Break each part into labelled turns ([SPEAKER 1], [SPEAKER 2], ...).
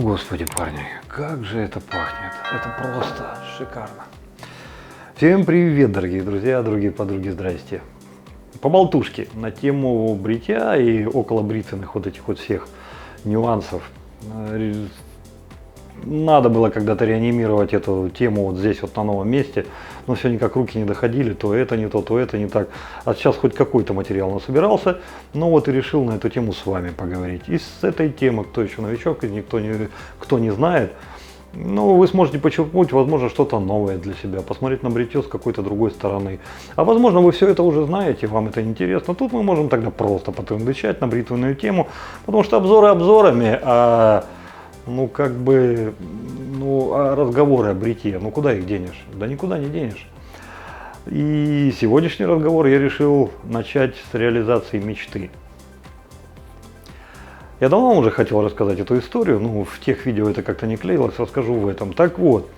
[SPEAKER 1] Господи, парни, как же это пахнет. Это просто шикарно. Всем привет, дорогие друзья, дорогие подруги, здрасте. Поболтушки на тему бритья и около бритвенных вот этих вот всех нюансов. Надо было когда-то реанимировать эту тему вот здесь вот на новом месте, но все никак руки не доходили, то это не то это не так. А сейчас хоть какой-то материал насобирался, но вот и решил на эту тему с вами поговорить. И с этой темы, кто еще новичок, кто не знает, ну, вы сможете почерпнуть, возможно, что-то новое для себя, посмотреть на бритье с какой-то другой стороны. А возможно, вы все это уже знаете, вам это интересно. Тут мы можем тогда просто потрындычать на бритвенную тему, потому что обзоры обзорами, разговоры о бритье, ну куда их денешь? Да никуда не денешь. И сегодняшний разговор я решил начать с реализации мечты. Я давно уже хотел рассказать эту историю, но в тех видео это как-то не клеилось, расскажу в этом. Так вот,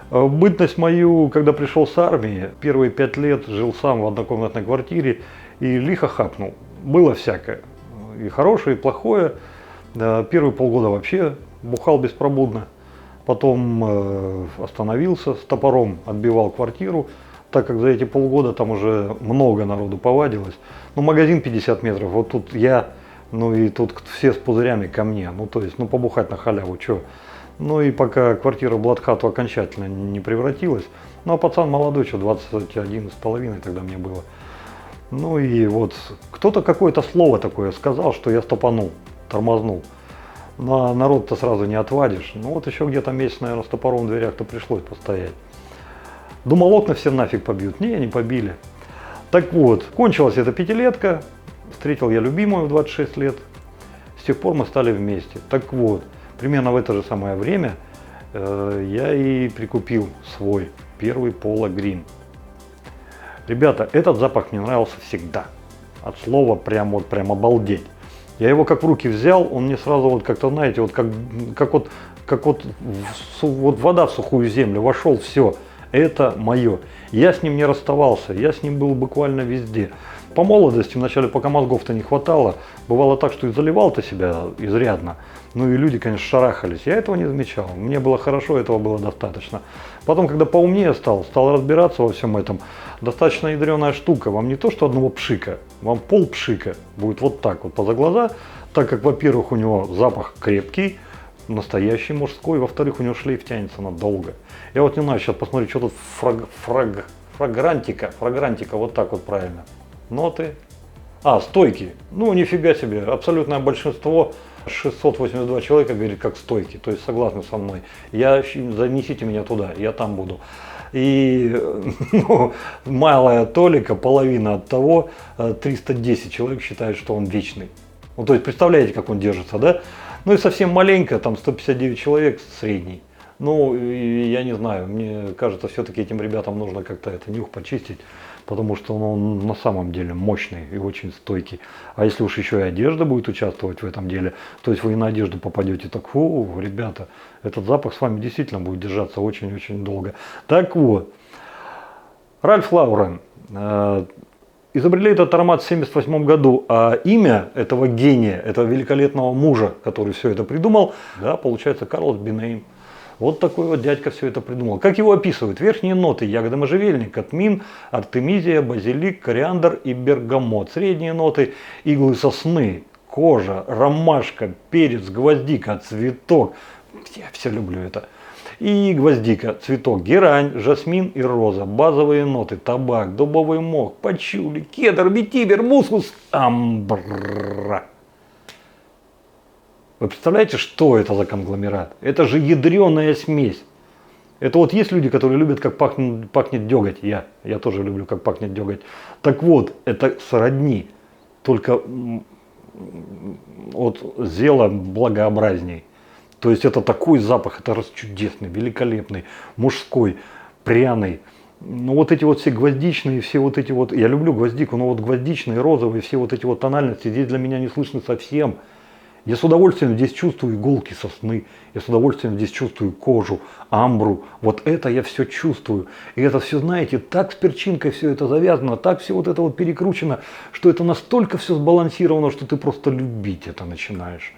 [SPEAKER 1] бытность мою, когда пришел с армии, первые 5 лет жил сам в однокомнатной квартире и лихо хапнул. Было всякое, и хорошее, и плохое. Первые полгода вообще бухал беспробудно, потом остановился, с топором отбивал квартиру, так как за эти полгода там уже много народу повадилось. Ну, магазин 50 метров, вот тут я, ну и тут все с пузырями ко мне, ну то есть, ну побухать на халяву, что. Ну и пока квартира в блатхату окончательно не превратилась, ну а пацан молодой, что 21,5 тогда мне было. Ну и вот кто-то какое-то слово такое сказал, что я стопанул, тормознул. Но народ-то сразу не отвадишь. Ну вот еще где-то месяц, наверное, с топором в дверях-то пришлось постоять. Думал, окна все нафиг побьют. Не побили. Так вот, кончилась эта пятилетка. Встретил я любимую в 26 лет. С тех пор мы стали вместе. Так вот, примерно в это же самое время я и прикупил свой первый Polo Green. Ребята, этот запах мне нравился всегда. От слова прям обалдеть. Я его как в руки взял, он мне сразу вот как-то, знаете, вот как вода в сухую землю вошел, все, это мое. Я с ним не расставался, я с ним был буквально везде. По молодости, вначале, пока мозгов-то не хватало, бывало так, что и заливал-то себя изрядно. Ну и люди, конечно, шарахались. Я этого не замечал. Мне было хорошо, этого было достаточно. Потом, когда поумнее стал разбираться во всем этом, достаточно ядреная штука. Вам не то, что одного пшика, вам пол пшика будет вот так вот поза глаза, так как, во-первых, у него запах крепкий, настоящий мужской, во-вторых, у него шлейф тянется надолго. Я вот не знаю, сейчас посмотрю, что тут фрагрантика, вот так вот правильно. Ноты. Стойки. Ну, нифига себе, абсолютное большинство, 682 человека говорит как стойки, то есть согласны со мной. Занесите меня туда, я там буду. И малая толика, половина от того, 310 человек считают, что он вечный. Ну, то есть, представляете, как он держится, да? Ну и совсем маленько, там 159 человек средний. Ну, я не знаю, мне кажется, все-таки этим ребятам нужно как-то нюх почистить, потому что он на самом деле мощный и очень стойкий. А если уж еще и одежда будет участвовать в этом деле, то есть вы и на одежду попадете, так, ребята, этот запах с вами действительно будет держаться очень-очень долго. Так вот, Ральф Лаурен изобрели этот аромат в 1978 году, а имя этого гения, этого великолепного мужа, который все это придумал, да, получается Карлос Бинейм. Вот такой вот дядька все это придумал. Как его описывают? Верхние ноты: ягода можжевельника, тмин, артемизия, базилик, кориандр и бергамот. Средние ноты: иглы сосны, кожа, ромашка, перец, гвоздика, цветок. Я все люблю это. И гвоздика, цветок, герань, жасмин и роза. Базовые ноты: табак, дубовый мох, пачули, кедр, ветивер, мускус, амбра. Вы представляете, что это за конгломерат? Это же ядреная смесь. Это вот есть люди, которые любят, как пахнет деготь. Я тоже люблю, как пахнет деготь. Так вот, это сродни, только вот зело благообразней. То есть это такой запах, это чудесный, великолепный, мужской, пряный. Ну вот эти вот все гвоздичные, все вот эти вот, я люблю гвоздику, но вот гвоздичные, розовые, все вот эти вот тональности здесь для меня не слышны совсем. Я с удовольствием здесь чувствую иголки сосны, я с удовольствием здесь чувствую кожу, амбру. Вот это я все чувствую. И это все, знаете, так с перчинкой все это завязано, так все вот это вот перекручено, что это настолько все сбалансировано, что ты просто любить это начинаешь.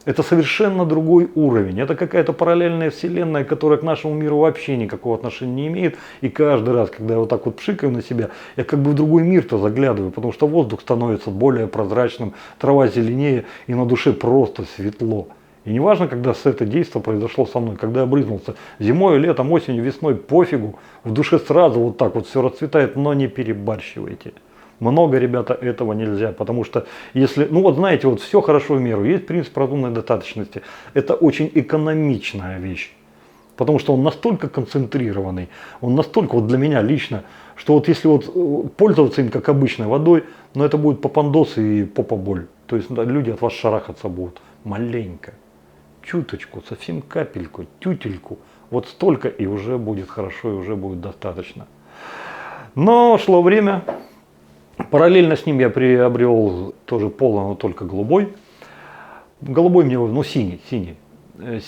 [SPEAKER 1] Это совершенно другой уровень. Это какая-то параллельная вселенная, которая к нашему миру вообще никакого отношения не имеет. И каждый раз, когда я вот так вот пшикаю на себя, я как бы в другой мир-то заглядываю, потому что воздух становится более прозрачным, трава зеленее, и на душе просто светло. И неважно, когда это действие произошло со мной, когда я брызнулся зимой, летом, осенью, весной, пофигу, в душе сразу вот так вот все расцветает, но не перебарщивайте. Много, ребята, этого нельзя, потому что если, ну вот знаете, вот все хорошо в меру, есть принцип разумной достаточности, это очень экономичная вещь, потому что он настолько концентрированный, он настолько вот для меня лично, что вот если вот пользоваться им как обычной водой, но это будет попандос и попа-боль, то есть люди от вас шарахаться будут маленько, чуточку, совсем капельку, тютельку, вот столько и уже будет хорошо, и уже будет достаточно. Но шло время. Параллельно с ним я приобрел тоже поло, но только голубой. Голубой мне, ну синий.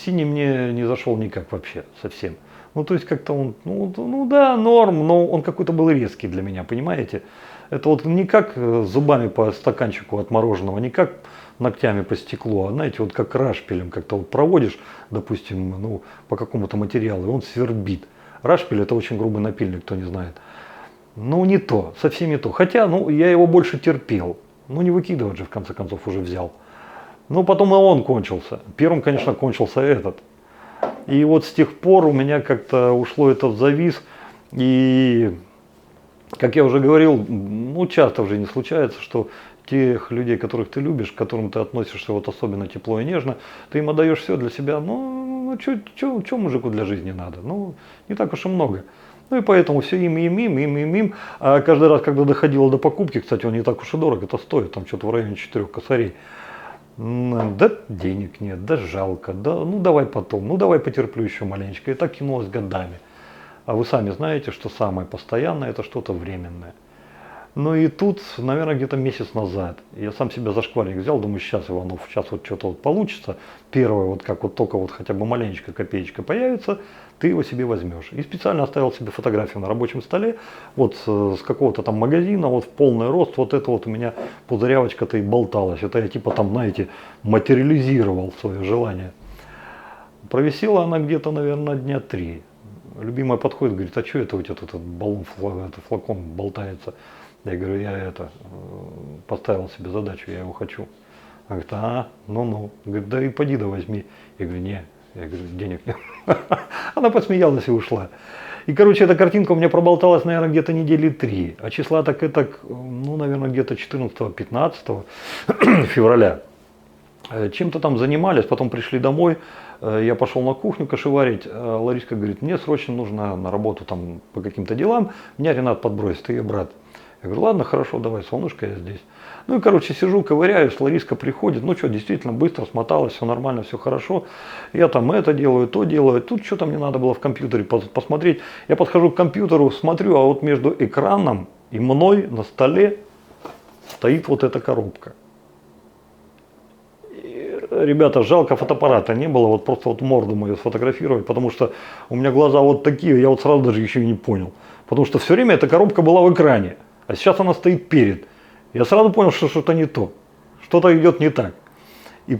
[SPEAKER 1] Синий мне не зашел никак вообще, совсем. Ну то есть как-то он, ну да, норм, но он какой-то был резкий для меня, понимаете? Это вот не как зубами по стаканчику от мороженого, не как ногтями по стеклу, а знаете, вот как рашпилем как-то вот проводишь, допустим, ну по какому-то материалу, и он свербит. Рашпиль — это очень грубый напильник, кто не знает. Ну не то, совсем не то. Хотя, ну я его больше терпел. Ну не выкидывать же в конце концов уже взял. Но потом и он кончился. Первым, конечно, кончился этот. И вот с тех пор у меня как-то ушло это в завис. И, как я уже говорил, ну часто в жизни случается, что тех людей, которых ты любишь, к которым ты относишься вот особенно тепло и нежно, ты им отдаешь все для себя. Ну что мужику для жизни надо? Ну не так уж и много. Ну и поэтому все им. А каждый раз, когда доходило до покупки, кстати, он не так уж и дорого, это стоит, там что-то в районе 4 косарей. Да денег нет, да жалко, да ну давай потом, ну давай потерплю еще маленечко. И так кинулось годами. А вы сами знаете, что самое постоянное — это что-то временное. Ну и тут, наверное, где-то месяц назад я сам себя за шкварник взял, думаю, сейчас, Иванов, сейчас вот что-то вот получится. Первое, вот как вот только вот хотя бы маленечко копеечка появится, ты его себе возьмешь. И специально оставил себе фотографию на рабочем столе, вот с какого-то там магазина, вот в полный рост, вот это вот у меня пузырявочка-то и болталась. Это я типа там, знаете, материализировал свое желание. Провисела она где-то, наверное, дня 3. Любимая подходит, говорит, а что это у тебя тут этот баллон, этот флакон болтается? Я говорю, я поставил себе задачу, я его хочу. Она говорит, ну. Говорит, да и поди да возьми. Я говорю, не. Я говорю, денег нет. Она посмеялась и ушла. И, короче, эта картинка у меня проболталась, наверное, где-то недели 3. А числа так и так, ну, наверное, где-то 14-15 февраля. Чем-то там занимались, потом пришли домой. Я пошел на кухню кашеварить. Лариска говорит, мне срочно нужно на работу там по каким-то делам. Меня Ренат подбросит, ты ее брат. Я говорю, ладно, хорошо, давай, солнышко, я здесь. Ну и, короче, сижу, ковыряюсь, Лариска приходит, ну что, действительно быстро смоталась, все нормально, все хорошо. Я там это делаю, то делаю. Тут что-то мне надо было в компьютере посмотреть. Я подхожу к компьютеру, смотрю, а вот между экраном и мной на столе стоит вот эта коробка. Ребята, жалко, фотоаппарата не было, вот просто вот морду мою сфотографировать, потому что у меня глаза вот такие, я вот сразу даже еще и не понял. Потому что все время эта коробка была в экране, а сейчас она стоит перед. Я сразу понял, что что-то не то, что-то идет не так. И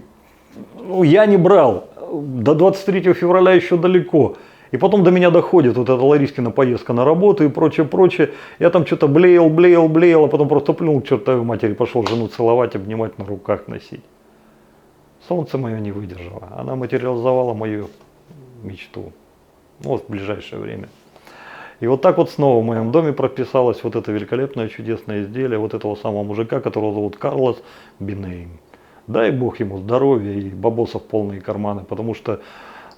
[SPEAKER 1] ну, я не брал, до 23 февраля еще далеко. И потом до меня доходит вот эта Ларискина поездка на работу и прочее. Я там что-то блеял, а потом просто плюнул к чертовой матери, пошел жену целовать, обнимать, на руках носить. Солнце мое не выдержало, она материализовала мою мечту, вот в ближайшее время. И вот так вот снова в моем доме прописалось вот это великолепное, чудесное изделие вот этого самого мужика, которого зовут Карлос Бинейн. Дай бог ему здоровья и бабосов полные карманы, потому что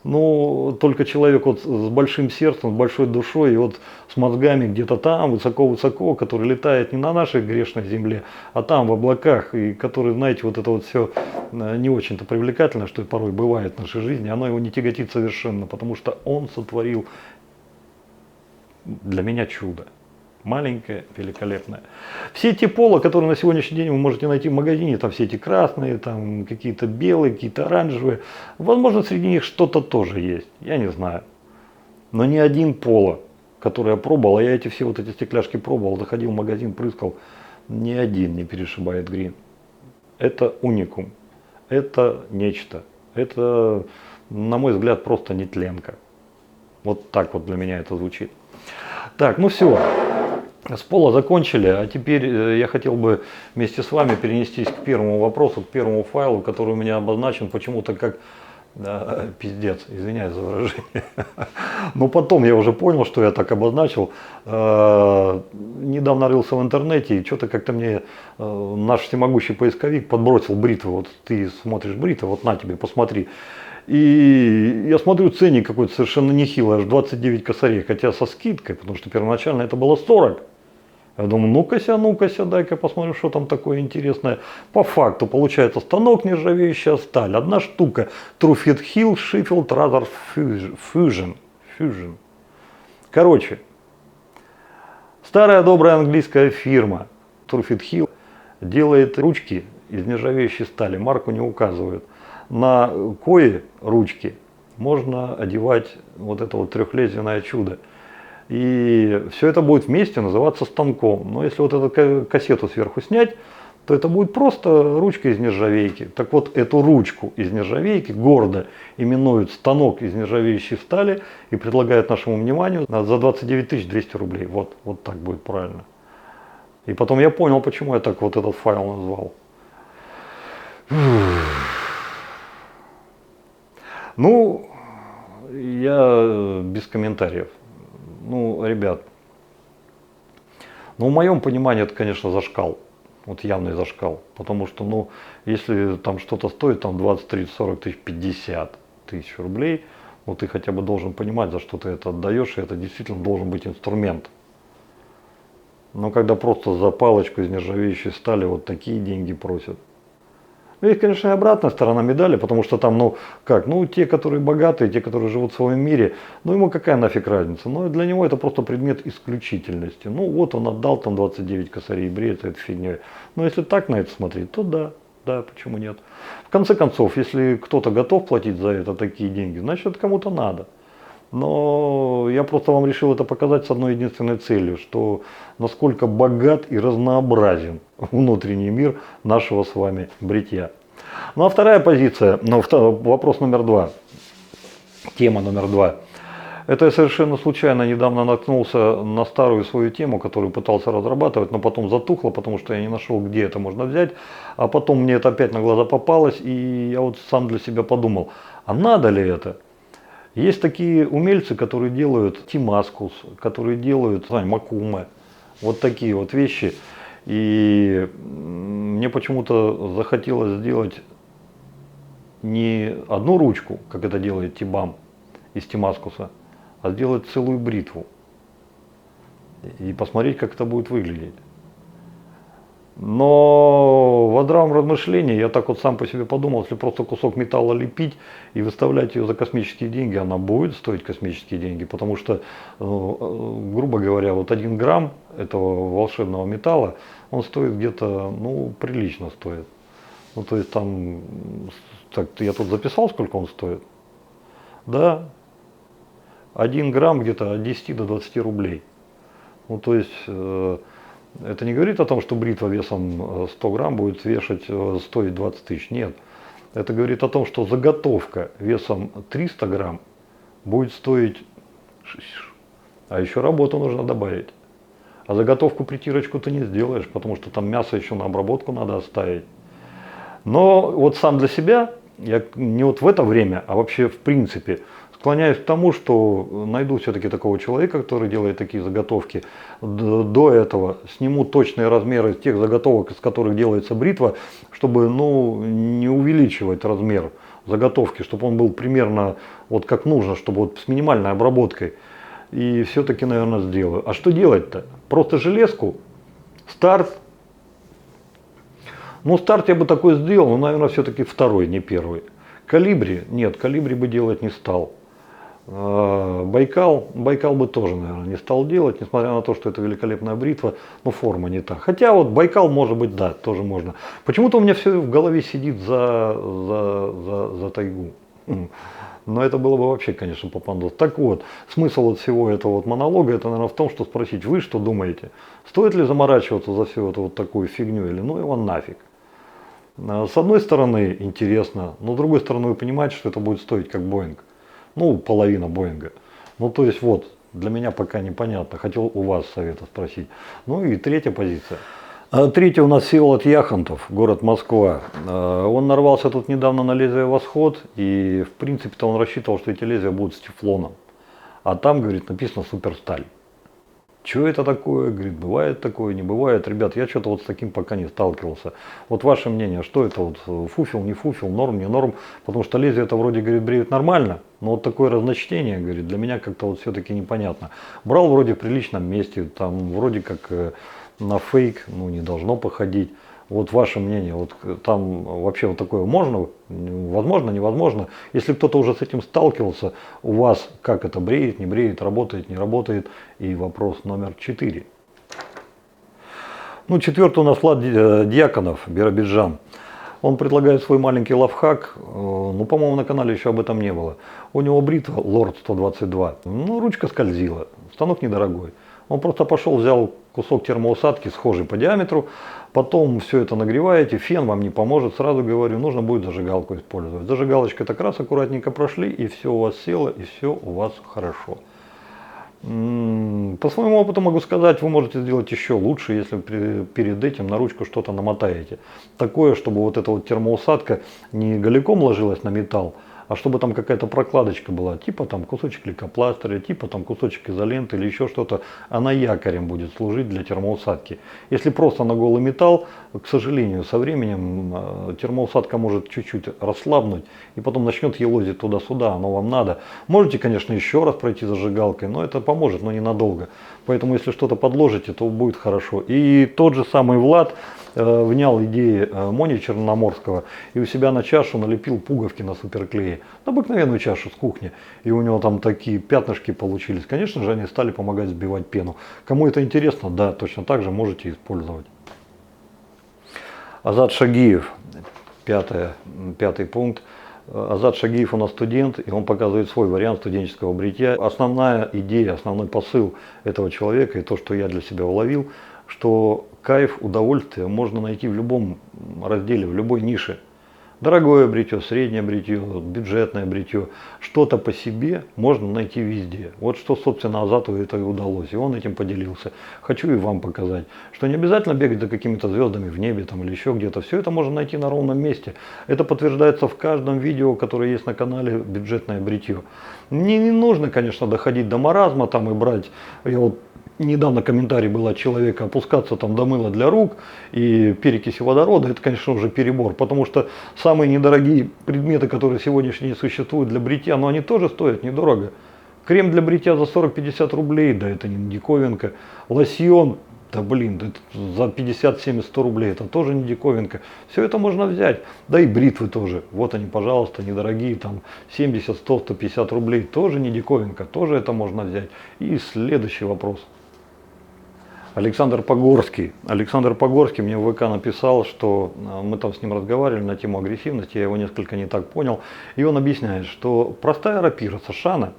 [SPEAKER 1] ну, только человек вот с большим сердцем, с большой душой и вот с мозгами где-то там, высоко-высоко, который летает не на нашей грешной земле, а там в облаках, и который, знаете, вот это вот все не очень-то привлекательно, что порой бывает в нашей жизни, оно его не тяготит совершенно, потому что он сотворил для меня чудо. Маленькое, великолепное. Все эти пола, которые на сегодняшний день вы можете найти в магазине, там все эти красные, там какие-то белые, какие-то оранжевые, возможно, среди них что-то тоже есть, я не знаю. Но ни один поло, который я пробовал, а я эти все вот эти стекляшки пробовал, заходил в магазин, прыскал, ни один не перешибает грин. Это уникум, это нечто. Это, на мой взгляд, просто нетленка. Вот так вот для меня это звучит. Так, ну все. С пола закончили, а теперь я хотел бы вместе с вами перенестись к первому вопросу, к первому файлу, который у меня обозначен почему-то как пиздец, извиняюсь за выражение. Но потом я уже понял, что я так обозначил. Недавно рылся в интернете, и что-то как-то мне наш всемогущий поисковик подбросил бритву. Вот ты смотришь бритву, вот на тебе, посмотри. И я смотрю, ценник какой-то совершенно нехилый, аж 29 косарей, хотя со скидкой, потому что первоначально это было 40. Я думаю, ну-ка, дай-ка посмотрим, что там такое интересное. По факту получается станок нержавеющая сталь. Одна штука. Truefield Hill Sheffield Razor Fusion. Короче, старая добрая английская фирма Truefield Hill делает ручки из нержавеющей стали. Марку не указывают. На кои ручки можно одевать вот это вот трехлезвенное чудо. И все это будет вместе называться станком. Но если вот эту кассету сверху снять, то это будет просто ручка из нержавейки. Так вот, эту ручку из нержавейки гордо именуют станок из нержавеющей стали и предлагают нашему вниманию за 29 200 рублей. Вот так будет правильно. И потом я понял, почему я так вот этот файл назвал. Ну, я без комментариев. Ну, ребят, ну, в моем понимании это, конечно, зашкал. Вот явный зашкал. Потому что, ну, если там что-то стоит, там 20, 30, 40 тысяч, 50 тысяч рублей, ну, ты хотя бы должен понимать, за что ты это отдаешь, и это действительно должен быть инструмент. Но когда просто за палочку из нержавеющей стали вот такие деньги просят. Есть, конечно, и обратная сторона медали, потому что там, ну, как, ну, те, которые богатые, те, которые живут в своем мире, ну, ему какая нафиг разница? Ну, для него это просто предмет исключительности. Ну, вот он отдал там 29 косарей, бреется этой фигней. Но если так на это смотреть, то да, почему нет? В конце концов, если кто-то готов платить за это такие деньги, значит, это кому-то надо. Но я просто вам решил это показать с одной единственной целью, что насколько богат и разнообразен внутренний мир нашего с вами бритья. Ну а вторая позиция, вопрос номер 2, тема номер 2. Это я совершенно случайно недавно наткнулся на старую свою тему, которую пытался разрабатывать, но потом затухло, потому что я не нашел, где это можно взять. А потом мне это опять на глаза попалось, и я вот сам для себя подумал, а надо ли это? Есть такие умельцы, которые делают тимаскус, которые делают макумы, вот такие вот вещи. И мне почему-то захотелось сделать не одну ручку, как это делает Тибам из тимаскуса, а сделать целую бритву. И посмотреть, как это будет выглядеть. Но в здравом размышлении я так вот сам по себе подумал, если просто кусок металла лепить и выставлять ее за космические деньги, она будет стоить космические деньги, потому что, грубо говоря, вот 1 грамм этого волшебного металла, он стоит где-то, ну, прилично стоит. Ну, то есть там, так, я тут записал, сколько он стоит. Да, 1 грамм где-то от 10 до 20 рублей. Ну, то есть... Это не говорит о том, что бритва весом 100 грамм будет стоить 20 тысяч. Нет. Это говорит о том, что заготовка весом 300 грамм будет стоить... А еще работу нужно добавить. А заготовку притирочку ты не сделаешь, потому что там мясо еще на обработку надо оставить. Но вот сам для себя, я не вот в это время, а вообще в принципе, склоняюсь к тому, что найду все-таки такого человека, который делает такие заготовки. До этого сниму точные размеры тех заготовок, из которых делается бритва, чтобы, ну, не увеличивать размер заготовки, чтобы он был примерно вот как нужно, чтобы вот с минимальной обработкой. И все-таки, наверное, сделаю. А что делать-то? Просто железку, старт. Ну, старт я бы такой сделал, но, наверное, все-таки второй, не первый. Калибри? Нет, калибри бы делать не стал. Байкал бы тоже, наверное, не стал делать, несмотря на то, что это великолепная бритва, но форма не та. Хотя вот Байкал, может быть, да, тоже можно. Почему-то у меня все в голове сидит за тайгу. Но это было бы вообще, конечно, попандос. Так вот, смысл вот всего этого вот монолога, это, наверное, в том, что спросить, вы что думаете? Стоит ли заморачиваться за всю эту вот такую фигню или ну его нафиг? С одной стороны интересно, но с другой стороны вы понимаете, что это будет стоить как Боинг. Ну, половина Боинга. Ну, то есть вот, для меня пока непонятно. Хотел у вас совета спросить. Ну и третья позиция. Третья у нас Всеволод Яхонтов, город Москва. Он нарвался тут недавно на лезвие Восход, и в принципе-то он рассчитывал, что эти лезвия будут с тефлоном. А там, говорит, написано суперсталь. Что это такое? Говорит, бывает такое, не бывает. Ребят, я что-то вот с таким пока не сталкивался. Вот ваше мнение, что это вот фуфел, не фуфел, норм, не норм? Потому что лезвие это вроде, говорит, бреют нормально, но вот такое разночтение, говорит, для меня как-то вот все-таки непонятно. Брал вроде в приличном месте, там вроде как на фейк, ну не должно походить. Вот ваше мнение, вот там вообще вот такое можно, возможно, невозможно. Если кто-то уже с этим сталкивался, у вас как это бреет, не бреет, работает, не работает. И вопрос номер 4. Ну, четвертый у нас Влад Дьяконов, Биробиджан. Он предлагает свой маленький лайфхак, ну, по-моему, на канале еще об этом не было. У него бритва Lord 122, ну, ручка скользила, станок недорогой. Он просто пошел, взял кусок термоусадки, схожий по диаметру, потом все это нагреваете, фен вам не поможет, сразу говорю, нужно будет зажигалку использовать. Зажигалочкой так раз аккуратненько прошли, и все у вас село, и все у вас хорошо. По своему опыту могу сказать, вы можете сделать еще лучше, если перед этим на ручку что-то намотаете. Такое, чтобы вот эта вот термоусадка не голиком ложилась на металл, а чтобы там какая-то прокладочка была, типа там кусочек лейкопластыря, типа там кусочек изоленты или еще что-то, она якорем будет служить для термоусадки. Если просто на голый металл, к сожалению, со временем термоусадка может чуть-чуть расслабнуть и потом начнет елозить туда-сюда, оно вам надо. Можете, конечно, еще раз пройти зажигалкой, но это поможет, но ненадолго. Поэтому если что-то подложите, то будет хорошо. И тот же самый Влад внял идеи Мони Черноморского и у себя на чашу налепил пуговки на суперклее. На обыкновенную чашу с кухни. И у него там такие пятнышки получились. Конечно же, они стали помогать сбивать пену. Кому это интересно, да, точно так же можете использовать. Азат Шагиев, пятый пункт. Азат Шагиев у нас студент, и он показывает свой вариант студенческого бритья. Основная идея, основной посыл этого человека, и то, что я для себя уловил, что кайф, удовольствие можно найти в любом разделе, в любой нише. Дорогое бритье, среднее бритье, бюджетное бритье, что-то по себе можно найти везде. Вот что, собственно, Азату это и удалось, и он этим поделился. Хочу и вам показать, что не обязательно бегать за какими-то звездами в небе там, или еще где-то. Все это можно найти на ровном месте. Это подтверждается в каждом видео, которое есть на канале «Бюджетное бритье». Не нужно, конечно, доходить до маразма там и брать. Я вот недавно комментарий был от человека, опускаться там до мыла для рук и перекиси водорода, это, конечно, уже перебор, потому что самые недорогие предметы, которые сегодняшние существуют для бритья, но они тоже стоят недорого. Крем для бритья за 40-50 рублей, да это не диковинка. Лосьон, да блин, это за 50, 70, 100 рублей, это тоже не диковинка. Все это можно взять, да и бритвы тоже. Вот они, пожалуйста, недорогие, там 70, 100, 150 рублей, тоже не диковинка, тоже это можно взять. И следующий вопрос. Александр Погорский. Александр Погорский мне в ВК написал, что мы там с ним разговаривали на тему агрессивности, я его несколько не так понял. И он объясняет, что простая рапира Сашана,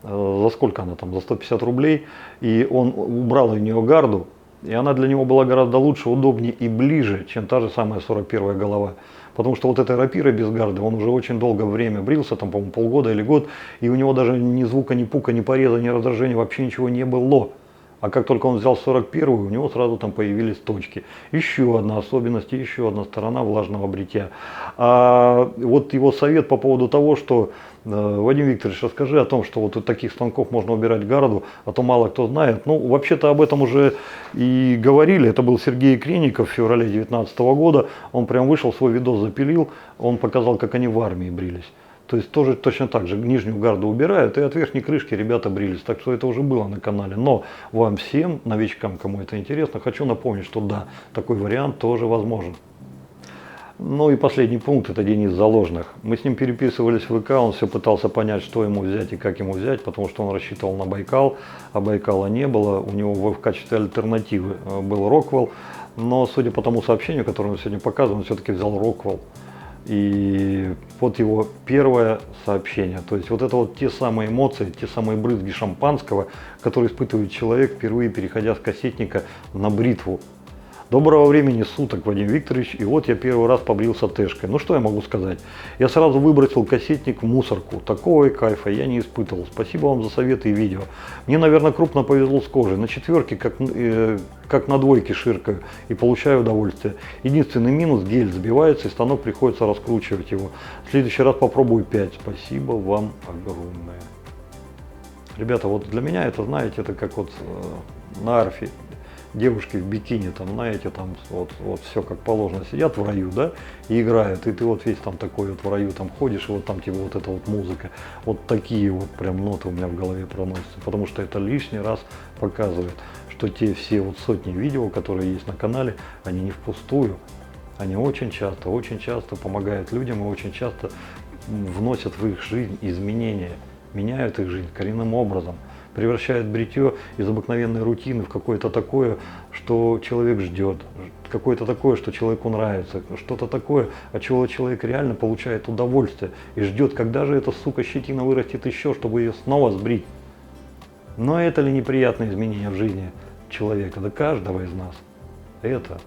[SPEAKER 1] за сколько она там, за 150 рублей, и он убрал у нее гарду, и она для него была гораздо лучше, удобнее и ближе, чем та же самая 41-я голова. Потому что вот этой рапирой без гарды он уже очень долгое время брился, там, по-моему, полгода или год, и у него даже ни звука, ни пука, ни пореза, ни раздражения, вообще ничего не было. А как только он взял 41-ю, у него сразу там появились точки. Еще одна особенность, еще одна сторона влажного бритья. А вот его совет по поводу того, что, Вадим Викторович, расскажи о том, что вот от таких станков можно убирать гарду, а то мало кто знает. Ну, вообще-то об этом уже и говорили. Это был Сергей Кренников в феврале 2019 года. Он прям вышел, свой видос запилил, он показал, как они в армии брились. То есть тоже точно так же нижнюю гарду убирают, и от верхней крышки ребята брились. Так что это уже было на канале. Но вам всем, новичкам, кому это интересно, хочу напомнить, что да, такой вариант тоже возможен. Ну и последний пункт, это Денис Заложных. Мы с ним переписывались в ВК, он все пытался понять, что ему взять и как ему взять, потому что он рассчитывал на Байкал, а Байкала не было. У него в качестве альтернативы был Роквелл, но судя по тому сообщению, которое он сегодня показывал, он все-таки взял Роквелл. И вот его первое сообщение, то есть вот это вот те самые эмоции, те самые брызги шампанского, которые испытывает человек, впервые переходя с кассетника на бритву. Доброго времени суток, Вадим Викторович, и вот я первый раз побрился тэшкой. Ну что я могу сказать? Я сразу выбросил кассетник в мусорку. Такого кайфа я не испытывал. Спасибо вам за советы и видео. Мне, наверное, крупно повезло с кожей. На четверке, как на двойке, ширкаю и получаю удовольствие. Единственный минус — гель сбивается и станок приходится раскручивать его. В следующий раз попробую 5. Спасибо вам огромное. Ребята, вот для меня это, знаете, это как вот на арфе. Девушки в бикини, там, знаете, там вот все как положено, сидят в раю, да, и играют, и ты вот весь там такой вот в раю там ходишь, и вот там тебе вот эта вот музыка, вот такие вот прям ноты у меня в голове проносятся, потому что это лишний раз показывает, что те все вот сотни видео, которые есть на канале, они не впустую, они очень часто помогают людям и очень часто вносят в их жизнь изменения, меняют их жизнь коренным образом. Превращает бритье из обыкновенной рутины в какое-то такое, что человек ждет, какое-то такое, что человеку нравится, что-то такое, от чего человек реально получает удовольствие и ждет, когда же эта, сука, щетина вырастет еще, чтобы ее снова сбрить. Но это ли неприятное изменение в жизни человека, да каждого из нас? Это.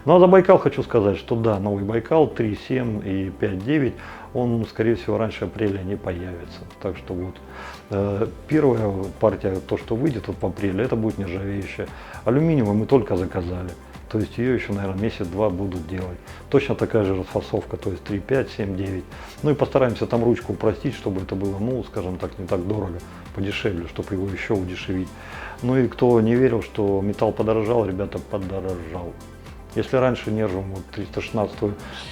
[SPEAKER 1] Ну а за Байкал хочу сказать, что да, новый Байкал 3.7 и 5.9, он, скорее всего, раньше апреля не появится. Так что вот первая партия, то, что выйдет вот в апреле, это будет нержавеющая. Алюминиевую мы только заказали. То есть ее еще, наверное, месяц-два будут делать. Точно такая же расфасовка, то есть 3.5, 7.9. Ну и постараемся там ручку упростить, чтобы это было, ну, скажем так, не так дорого, подешевле, чтобы его еще удешевить. Ну и кто не верил, что металл подорожал, ребята, подорожал. Если раньше нержаву вот 316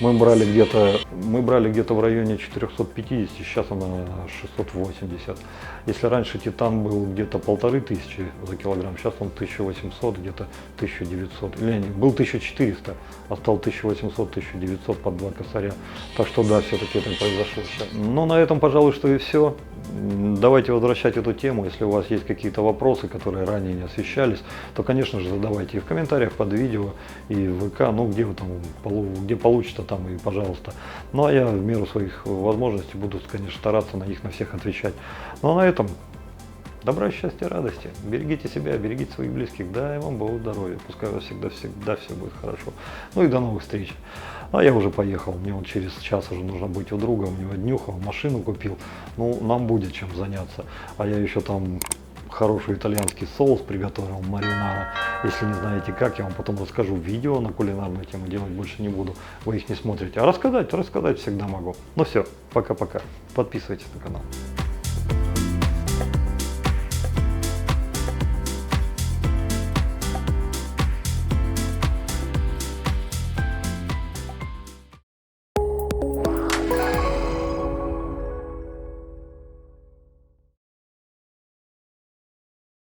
[SPEAKER 1] мы брали где-то в районе 450, сейчас она 680. Если раньше титан был где-то 1500 за килограмм, сейчас он 1800, где-то 1900. Или был 1400, а стал 1800-1900 под 2 косаря. Так что да, все-таки это произошло сейчас. Ну на этом, пожалуй, что и все. Давайте возвращать эту тему. Если у вас есть какие-то вопросы, которые ранее не освещались, то, конечно же, задавайте их в комментариях под видео и в ВК, ну где вы там, где получится, там и пожалуйста. Ну а я в меру своих возможностей буду, конечно, стараться на них на всех отвечать. Ну а на этом добра, счастья, радости. Берегите себя, берегите своих близких. Дай вам Бог здоровья. Пускай у вас всегда все будет хорошо. Ну и до новых встреч. А я уже поехал. Мне вот через час уже нужно быть у друга. У него днюха, машину купил. Ну, нам будет чем заняться. А я еще там хороший итальянский соус приготовил, маринара. Если не знаете как, я вам потом расскажу. Видео на кулинарную тему делать больше не буду. Вы их не смотрите. А рассказать всегда могу. Ну все, пока-пока. Подписывайтесь на канал.